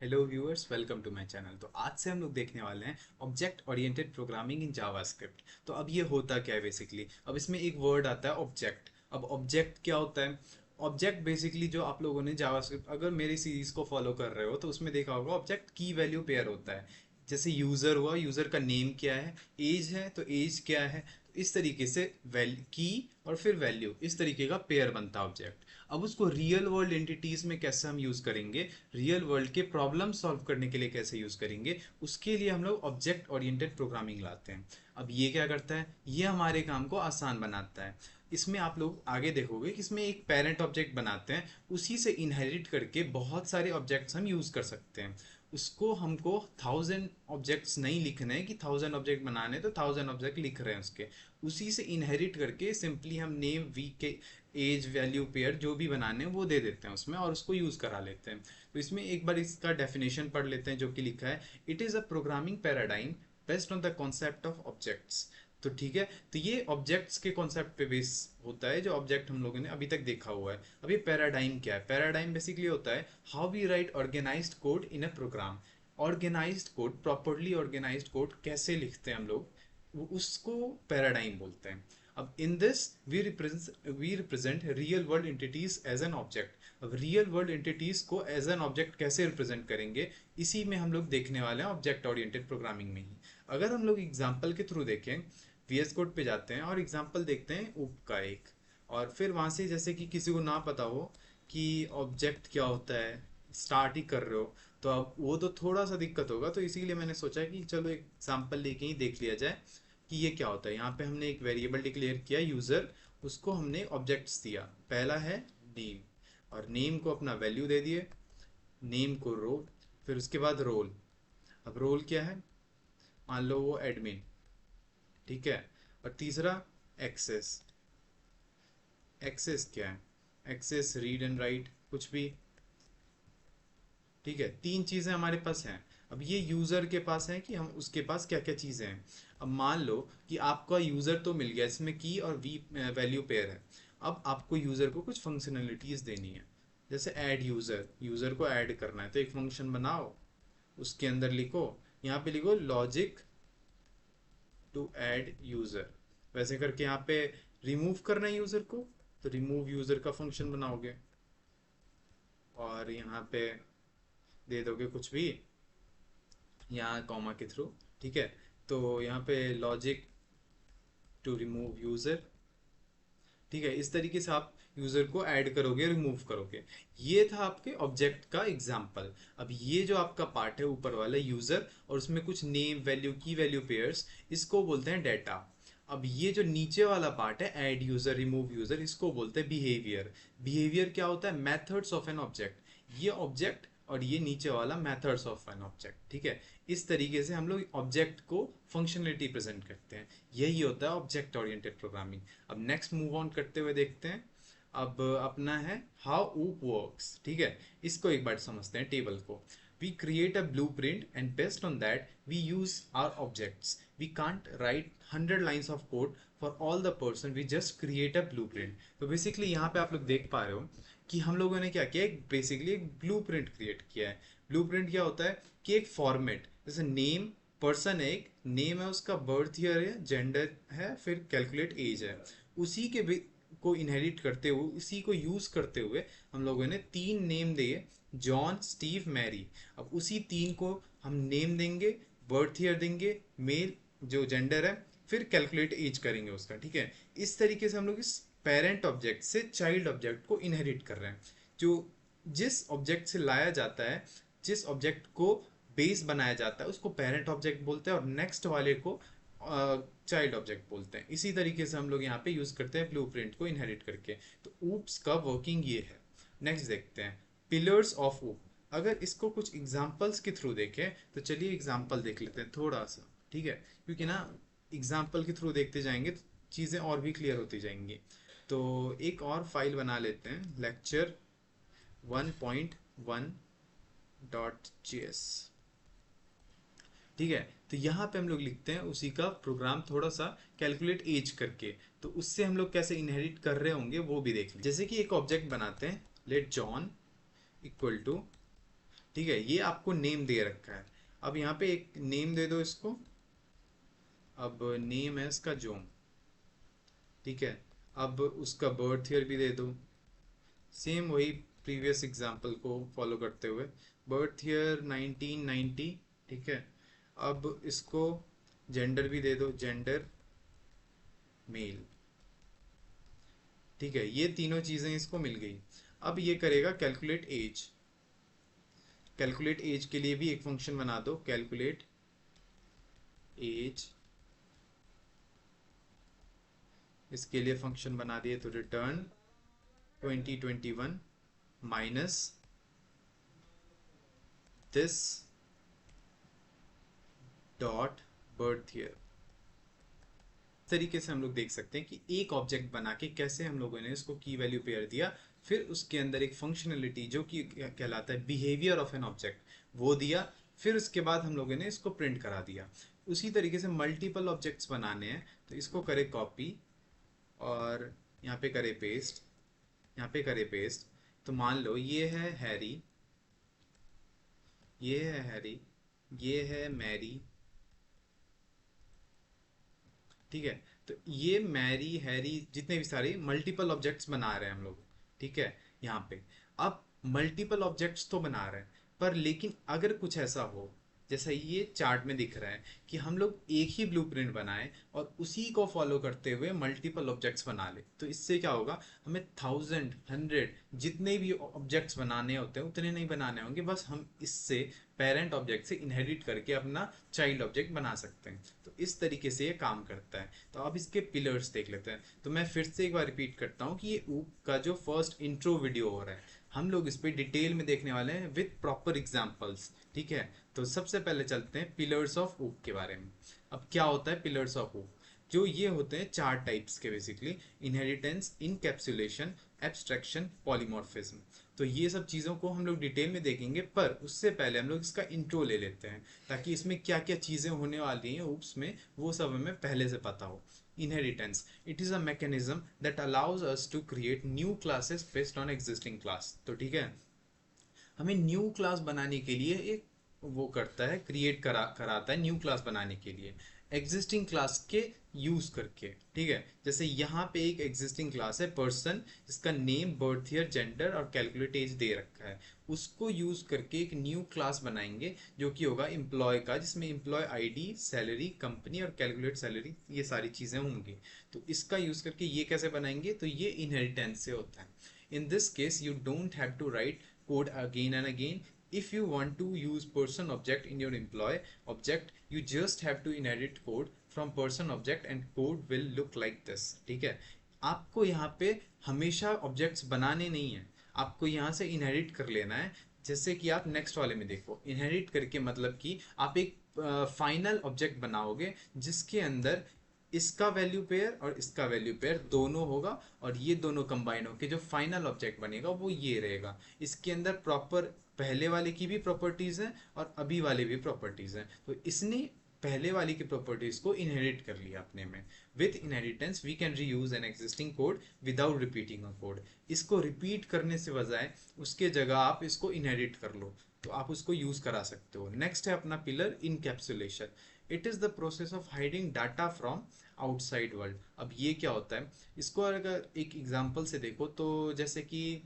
Hello viewers, welcome to my channel. तो आज से हम लोग देखने वाले हैं object oriented programming in JavaScript. तो अब ये होता क्या है बेसिकली, अब इसमें एक वर्ड आता है ऑब्जेक्ट। अब ऑब्जेक्ट क्या होता है? ऑब्जेक्ट बेसिकली जो आप लोगों ने जावास्क्रिप्ट अगर मेरी सीरीज को फॉलो कर रहे हो तो उसमें देखा होगा, ऑब्जेक्ट की वैल्यू पेयर होता है। जैसे यूज़र हुआ, यूज़र का नेम क्या है, एज है तो एज क्या है, तो इस तरीके से वैल्यू की और फिर वैल्यू, इस तरीके का पेयर बनता है ऑब्जेक्ट। अब उसको रियल वर्ल्ड एंटिटीज में कैसे हम यूज़ करेंगे, रियल वर्ल्ड के प्रॉब्लम सॉल्व करने के लिए कैसे यूज़ करेंगे, उसके लिए हम लोग ऑब्जेक्ट ओरिएंटेड प्रोग्रामिंग लाते हैं। अब ये क्या करता है, ये हमारे काम को आसान बनाता है। इसमें आप लोग आगे देखोगे कि इसमें एक पेरेंट ऑब्जेक्ट बनाते हैं, उसी से इनहेरिट करके बहुत सारे ऑब्जेक्ट्स हम यूज़ कर सकते हैं। उसको हमको 1000 ऑब्जेक्ट्स नहीं लिखने हैं कि 1000 ऑब्जेक्ट बनाने, तो 1000 ऑब्जेक्ट लिख रहे हैं उसके, उसी से इनहेरिट करके सिंपली हम नेम वीक के एज वैल्यू पेयर जो भी बनाने हैं वो दे देते हैं उसमें और उसको यूज़ करा लेते हैं। तो इसमें एक बार इसका डेफिनेशन पढ़ लेते हैं जो कि लिखा है, it is a programming paradigm based on the concept of objects. तो ठीक है, तो ये ऑब्जेक्ट्स के कॉन्सेप्ट पे बेस होता है, जो ऑब्जेक्ट हम लोगों ने अभी तक देखा हुआ है। अब ये पैराडाइम क्या है? पैराडाइम बेसिकली होता है how we write organised code in a program. Organised code, properly organised code कैसे लिखते हैं हम लोग, उसको पैराडाइम बोलते हैं। अब in this we represent real world entities as an object. अब रियल वर्ल्ड एंटिटीज को एज एन ऑब्जेक्ट कैसे रिप्रेजेंट करेंगे, इसी में हम लोग देखने वाले हैं ऑब्जेक्ट ओरिएंटेड प्रोग्रामिंग में ही। अगर हम लोग एग्जाम्पल के थ्रू देखें, वीएस कोड पे जाते हैं और एग्जाम्पल देखते हैं ऊप का एक, और फिर वहाँ से जैसे कि किसी को ना पता हो कि ऑब्जेक्ट क्या होता है, स्टार्ट ही कर रहे हो, तो अब वो तो थोड़ा सा दिक्कत होगा। तो इसीलिए मैंने सोचा कि चलो एक एग्जाम्पल लेके ही देख लिया जाए कि ये क्या होता है। यहाँ पे हमने एक वेरिएबल डिक्लेयर किया यूज़र, उसको हमने ऑब्जेक्ट्स दिया। पहला है नेम, और नेम को अपना वैल्यू दे दिए, नेम को रो, फिर उसके बाद रोल। अब रोल क्या है, मान लो वो एडमिन, ठीक है। और तीसरा एक्सेस, एक्सेस क्या है, एक्सेस रीड एंड राइट कुछ भी, ठीक है। तीन चीज़ें हमारे पास हैं। अब ये यूज़र के पास है कि हम उसके पास क्या क्या चीज़ें हैं। अब मान लो कि आपका यूज़र तो मिल गया, इसमें की और वी वैल्यू पेयर है। अब आपको यूज़र को कुछ फंक्शनलिटीज़ देनी है, जैसे ऐड यूज़र, यूज़र को ऐड करना है तो एक फंक्शन बनाओ, उसके अंदर लिखो, यहाँ पे लिखो लॉजिक टू ऐड यूज़र। वैसे करके यहाँ पे रिमूव करना है यूज़र को, तो रिमूव यूज़र का फंक्शन बनाओगे, और यहाँ पे दे दोगे कुछ भी, यहाँ कॉमा के थ्रू, ठीक है। तो यहाँ पे लॉजिक टू रिमूव यूज़र, ठीक है। इस तरीके से आप यूज़र को ऐड करोगे, रिमूव करोगे। ये था आपके ऑब्जेक्ट का एग्जाम्पल। अब ये जो आपका पार्ट है ऊपर वाला यूज़र, और उसमें कुछ नेम वैल्यू की वैल्यू पेयर्स, इसको बोलते हैं डेटा। अब ये जो नीचे वाला पार्ट है ऐड यूज़र रिमूव यूज़र, इसको बोलते हैं बिहेवियर। बिहेवियर क्या होता है, मेथड्स ऑफ एन ऑब्जेक्ट। ये ऑब्जेक्ट और ये नीचे वाला मेथड्स ऑफ एन ऑब्जेक्ट, ठीक है। इस तरीके से हम लोग ऑब्जेक्ट को फंक्शनलिटी प्रेजेंट करते हैं। यही होता है ऑब्जेक्ट ओरिएंटेड प्रोग्रामिंग। अब नेक्स्ट मूव ऑन करते हुए देखते हैं, अब अपना है हाउ ऊप वर्क्स, ठीक है। इसको एक बार समझते हैं टेबल को। We create a blueprint and based on that we use our objects. We can't write 100 lines of code for all the person, we just create a blueprint. तो basically यहाँ पे आप लोग देख पा रहे हो कि हम लोगों ने क्या किया, एक बेसिकली एक ब्लू प्रिंट क्रिएट किया है। ब्लू प्रिंट क्या होता है कि एक फॉर्मेट, जैसे नेम, पर्सन है, एक नेम है उसका, बर्थ ईयर है, जेंडर है, फिर कैलकुलेट एज है, उसी के को इनहेरिट करते हुए, उसी को यूज करते हुए हम लोगों ने तीन नेम दिए, जॉन, स्टीव, मैरी। अब उसी तीन को हम नेम देंगे, बर्थ ईयर देंगे, मेल जो जेंडर है, फिर कैलकुलेट एज करेंगे उसका, ठीक है। इस तरीके से हम लोग इस पेरेंट ऑब्जेक्ट से चाइल्ड ऑब्जेक्ट को इनहेरिट कर रहे हैं। जो जिस ऑब्जेक्ट से लाया जाता है, जिस ऑब्जेक्ट को बेस बनाया जाता है, उसको पेरेंट ऑब्जेक्ट बोलते हैं, और नेक्स्ट वाले को चाइल्ड ऑब्जेक्ट बोलते हैं। इसी तरीके से हम लोग यहाँ पे यूज करते हैं ब्लूप्रिंट को इनहेरिट करके। तो ऊप्स का वर्किंग ये है। नेक्स्ट देखते हैं पिलर्स ऑफ ऊप। अगर इसको कुछ एग्जांपल्स के थ्रू देखें तो चलिए एग्जांपल देख लेते हैं थोड़ा सा, ठीक है। क्योंकि ना एग्जांपल के थ्रू देखते जाएंगे तो चीज़ें और भी क्लियर होती जाएंगी। तो एक और फाइल बना लेते हैं, लेक्चर 1.1.js, ठीक है। तो यहाँ पे हम लोग लिखते हैं उसी का प्रोग्राम, थोड़ा सा कैलकुलेट एज करके। तो उससे हम लोग कैसे इनहेरिट कर रहे होंगे वो भी देख लें। जैसे कि एक ऑब्जेक्ट बनाते हैं, लेट जॉन इक्वल टू ठीक है, ये आपको नेम दे रखा है। अब यहाँ पे एक नेम दे दो इसको। अब नेम है इसका जोन। ठीक है, अब उसका बर्थ ईयर भी दे दो, सेम वही प्रीवियस एग्जांपल को फॉलो करते हुए, बर्थ ईयर 1990। ठीक है, अब इसको जेंडर भी दे दो, जेंडर मेल। ठीक है, ये तीनों चीज़ें इसको मिल गई। अब ये करेगा कैलकुलेट एज। कैलकुलेट एज के लिए भी एक फंक्शन बना दो, कैलकुलेट एज। इसके लिए फंक्शन बना दिए, तो return 2021 minus this dot birth year. तरीके से हम लोग देख सकते हैं कि एक ऑब्जेक्ट बना के कैसे हम लोगों ने इसको की वैल्यू पेयर दिया, फिर उसके अंदर एक फंक्शनलिटी जो कि कहलाता है बिहेवियर ऑफ एन ऑब्जेक्ट, वो दिया, फिर उसके बाद हम लोगों ने इसको प्रिंट करा दिया। उसी तरीके से मल्टीपल ऑब्जेक्ट्स बनाने हैं, तो इसको करें कॉपी और यहाँ पे करें पेस्ट, यहाँ पे करें पेस्ट। तो मान लो ये है हैरी, ये है हैरी, ये है मैरी। ठीक है, तो ये मैरी हैरी जितने भी सारे मल्टीपल ऑब्जेक्ट्स बना रहे हैं हम लोग। ठीक है, यहाँ पे अब मल्टीपल ऑब्जेक्ट्स तो बना रहे हैं, पर लेकिन अगर कुछ ऐसा हो, जैसा ये चार्ट में दिख रहा है कि हम लोग एक ही ब्लूप्रिंट बनाए और उसी को फॉलो करते हुए मल्टीपल ऑब्जेक्ट्स बना ले, तो इससे क्या होगा, हमें 1000 100 जितने भी ऑब्जेक्ट्स बनाने होते हैं उतने नहीं बनाने होंगे, बस हम इससे पेरेंट ऑब्जेक्ट से इनहेरिट करके अपना चाइल्ड ऑब्जेक्ट बना सकते हैं। तो इस तरीके से ये काम करता है। तो अब इसके पिलर्स देख लेते हैं। तो मैं फिर से एक बार रिपीट करता हूँ कि ये ऊप का जो फर्स्ट इंट्रो वीडियो हो रहा है, हम लोग इस पर डिटेल में देखने वाले हैं विद प्रॉपर एग्जाम्पल्स। ठीक है, तो सबसे पहले चलते हैं पिलर्स ऑफ ऊप के बारे में। अब क्या होता है पिलर्स ऑफ ऊप, जो ये होते हैं चार टाइप्स के basically, inheritance, encapsulation, abstraction, polymorphism. तो ये सब चीज़ों को हम लोग डिटेल में देखेंगे, पर उससे पहले हम लोग इसका इंट्रो ले लेते हैं, ताकि इसमें क्या क्या चीज़ें होने वाली हैं ऊप्स में वो सब हमें पहले से पता हो। Inheritance, it is a mechanism that allows us to create new classes based on existing class. तो ठीक है, हमें न्यू क्लास बनाने के लिए एक वो करता है, क्रिएट कराता है न्यू क्लास बनाने के लिए एग्जिस्टिंग क्लास के यूज करके। ठीक है, जैसे यहाँ पे एक एग्जिस्टिंग क्लास है पर्सन, जिसका नेम, बर्थ ईयर, जेंडर और कैलकुलेट एज दे रखा है, उसको यूज करके एक न्यू क्लास बनाएंगे जो कि होगा एम्प्लॉय का, जिसमें एम्प्लॉय आईडी, सैलरी, कंपनी और कैलकुलेट सैलरी, ये सारी चीजें होंगी। तो इसका यूज करके ये कैसे बनाएंगे, तो ये इनहेरिटेंस से होता है। In this case, you don't have to write code again and again. If you want to use person object in your employee object, you just have to inherit code from person object and code will look like this. ठीक है, आपको यहाँ पे हमेशा objects बनाने नहीं है, आपको यहाँ से इनहेरिट कर लेना है। जैसे कि आप नेक्स्ट वाले में देखो, इनहेरिट करके मतलब कि आप एक फाइनल ऑब्जेक्ट बनाओगे जिसके अंदर इसका वैल्यू पेयर और इसका वैल्यू पेयर दोनों होगा, और ये दोनों कंबाइन होकर जो फाइनल ऑब्जेक्ट बनेगा वो ये रहेगा। इसके अंदर प्रॉपर पहले वाले की भी प्रॉपर्टीज हैं और अभी वाले भी प्रॉपर्टीज हैं, तो इसने पहले वाली की प्रॉपर्टीज को इनहेरिट कर लिया अपने में। With inheritance we can reuse an existing code without repeating a code. इसको रिपीट करने से बजाय उसके जगह आप इसको इनहेरिट कर लो, तो आप उसको यूज करा सकते हो। नेक्स्ट है अपना pillar encapsulation. It is the process of hiding data from outside world. अब ये क्या होता है, इसको अगर एक एग्जांपल से देखो तो जैसे कि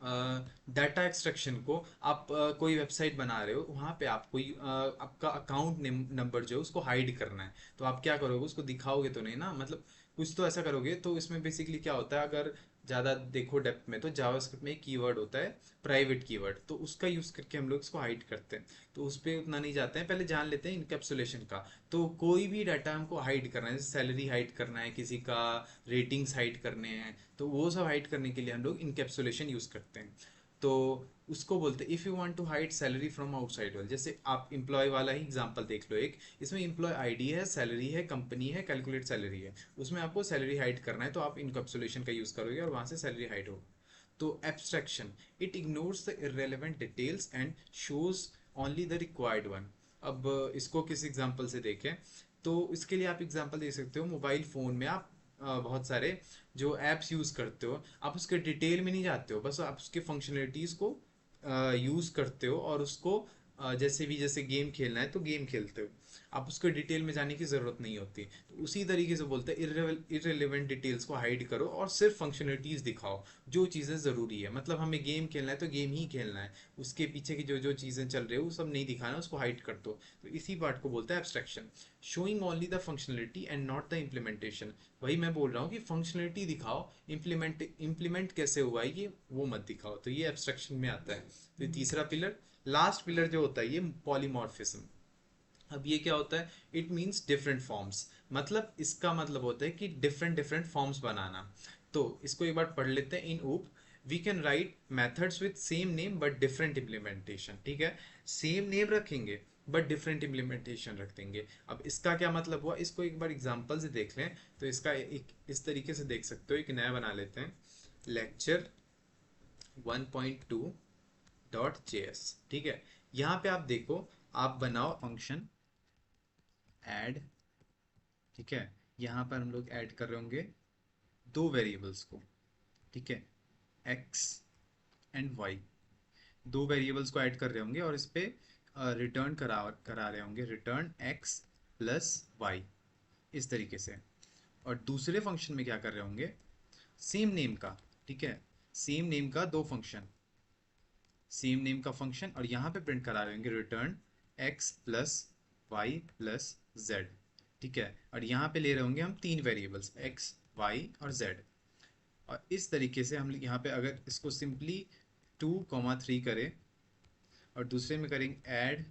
डाटा एक्सट्रैक्शन को आप कोई वेबसाइट बना रहे हो, वहाँ पे आप कोई आपका अकाउंट नंबर जो है उसको हाइड करना है, तो आप क्या करोगे, उसको दिखाओगे तो नहीं ना, मतलब कुछ तो ऐसा करोगे। तो इसमें बेसिकली क्या होता है, अगर ज़्यादा देखो डेप्थ में, तो जावास्क्रिप्ट में एक कीवर्ड होता है प्राइवेट कीवर्ड, तो उसका यूज़ करके हम लोग इसको हाइड करते हैं। तो उस पर उतना नहीं जाते हैं, पहले जान लेते हैं इनकैप्सुलेशन का। तो कोई भी डाटा हमको हाइड करना है, जैसे सैलरी हाइड करना है किसी का, रेटिंग्स हाइड करने हैं, तो वो सब हाइड करने के लिए हम लोग इनकैप्सुलेशन यूज़ करते हैं। तो उसको बोलते हैं if you want to hide salary from outside world. जैसे आप एम्प्लॉय वाला ही एग्जांपल देख लो, एक इसमें एम्प्लॉय आईडी है, सैलरी है, कंपनी है, कैलकुलेट सैलरी है, उसमें आपको सैलरी हाइड करना है, तो आप इनकैप्सुलेशन का यूज़ करोगे और वहाँ से सैलरी हाइड होगा। तो abstraction, it ignores the irrelevant details and shows only the required one. अब इसको किस एग्जांपल से देखें, तो इसके लिए आप एग्जांपल दे सकते हो, मोबाइल फ़ोन में आप बहुत सारे जो ऐप्स यूज़ करते हो, आप उसके डिटेल में नहीं जाते हो, बस आप उसके फंक्शनलिटीज़ को यूज़ करते हो और उसको जैसे गेम खेलना है तो गेम खेलते हो, आप उसको डिटेल में जाने की ज़रूरत नहीं होती। तो उसी तरीके से बोलते हैं इररिलेवेंट डिटेल्स को हाइड करो और सिर्फ फंक्शनलिटीज़ दिखाओ, जो चीज़ें ज़रूरी है। मतलब हमें गेम खेलना है तो गेम ही खेलना है, उसके पीछे की जो जो चीज़ें चल रही है वो सब नहीं दिखाना, उसको हाइड कर दो। तो इसी पार्ट को बोलता है abstraction. Showing only the functionality and not the implementation. वही मैं बोल रहा हूँ कि फंक्शनलिटी दिखाओ, इम्प्लीमेंट कैसे हुआ है ये वो मत दिखाओ। तो ये एब्स्ट्रैक्शन में आता है। तो ये तीसरा पिलर। लास्ट पिलर जो होता है ये पॉलीमॉर्फिज्म। अब ये क्या होता है? It means different forms. मतलब इसका मतलब होता है कि डिफरेंट डिफरेंट फॉर्म्स बनाना। तो इसको एक बार पढ़ लेते हैं। In OOP we can write methods with same name but different implementation. ठीक है, सेम नेम रखेंगे बट डिफरेंट इम्प्लीमेंटेशन रख देंगे। अब इसका क्या मतलब हुआ, इसको एक बार एग्जांपल से देख लें। तो इसका एक इस तरीके से देख सकते हो, एक नया बना लेते हैं, लेक्चर 1.2.js। ठीक है, यहाँ पे आप देखो, आप बनाओ फंक्शन ऐड। ठीक है, यहाँ पर हम लोग ऐड कर रहे होंगे दो वेरिएबल्स को। ठीक है, x एंड y, दो वेरिएबल्स को ऐड कर रहे होंगे और इस पे रिटर्न करा रहे होंगे, रिटर्न x प्लस वाई, इस तरीके से। और दूसरे फंक्शन में क्या कर रहे होंगे, सेम नेम का। ठीक है, सेम नेम का दो फंक्शन, सेम नेम का फंक्शन, और यहाँ पे प्रिंट करा रहे होंगे return x plus y plus z. ठीक है, और यहाँ पे ले रहे होंगे हम तीन वेरिएबल्स x y और z। और इस तरीके से हम यहाँ पे अगर इसको सिंपली 2,3 करें और दूसरे में करेंगे ऐड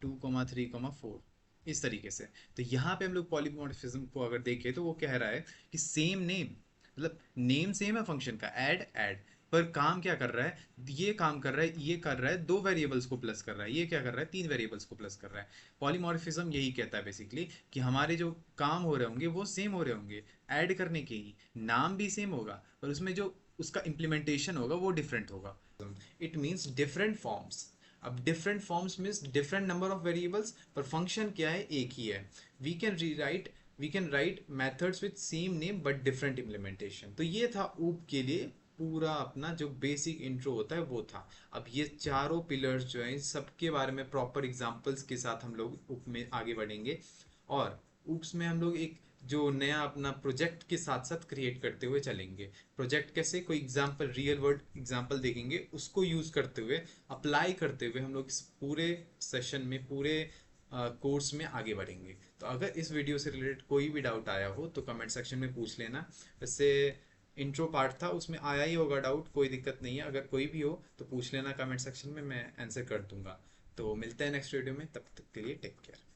2,3,4, इस तरीके से। तो यहाँ पे हम लोग पॉलीमॉर्फिज्म को अगर देखें तो वो कह रहा है कि सेम नेम, मतलब नेम सेम है फंक्शन का, ऐड ऐड, पर काम क्या कर रहा है, ये काम कर रहा है, ये कर रहा है दो वेरिएबल्स को प्लस कर रहा है, ये क्या कर रहा है, तीन वेरिएबल्स को प्लस कर रहा है। पॉलीमॉर्फिज्म यही कहता है बेसिकली कि हमारे जो काम हो रहे होंगे वो सेम हो रहे होंगे, ऐड करने के ही, नाम भी सेम होगा पर उसमें जो उसका इम्प्लीमेंटेशन होगा वो डिफरेंट होगा। It means different forms. अब different forms means different number of variables, पर फंक्शन क्या है, एक ही है। We can rewrite we can write methods with same name but different implementation. तो ये था ऊप के लिए पूरा अपना जो बेसिक इंट्रो होता है वो था। अब ये चारों पिलर्स जो हैं, सबके बारे में प्रॉपर एग्जांपल्स के साथ हम लोग ऊप में आगे बढ़ेंगे। और ऊप्स में हम लोग एक जो नया अपना प्रोजेक्ट के साथ साथ क्रिएट करते हुए चलेंगे। प्रोजेक्ट कैसे, कोई एग्जांपल, रियल वर्ल्ड एग्जांपल देखेंगे, उसको यूज़ करते हुए, अप्लाई करते हुए हम लोग इस पूरे सेशन में, पूरे कोर्स में आगे बढ़ेंगे। तो अगर इस वीडियो से रिलेटेड कोई भी डाउट आया हो तो कमेंट सेक्शन में पूछ लेना। वैसे इंट्रो पार्ट था, उसमें आया ही होगा डाउट, कोई दिक्कत नहीं है। अगर कोई भी हो तो पूछ लेना कमेंट सेक्शन में, मैं आंसर कर दूंगा। तो मिलते हैं नेक्स्ट वीडियो में, तब तक के लिए टेक केयर।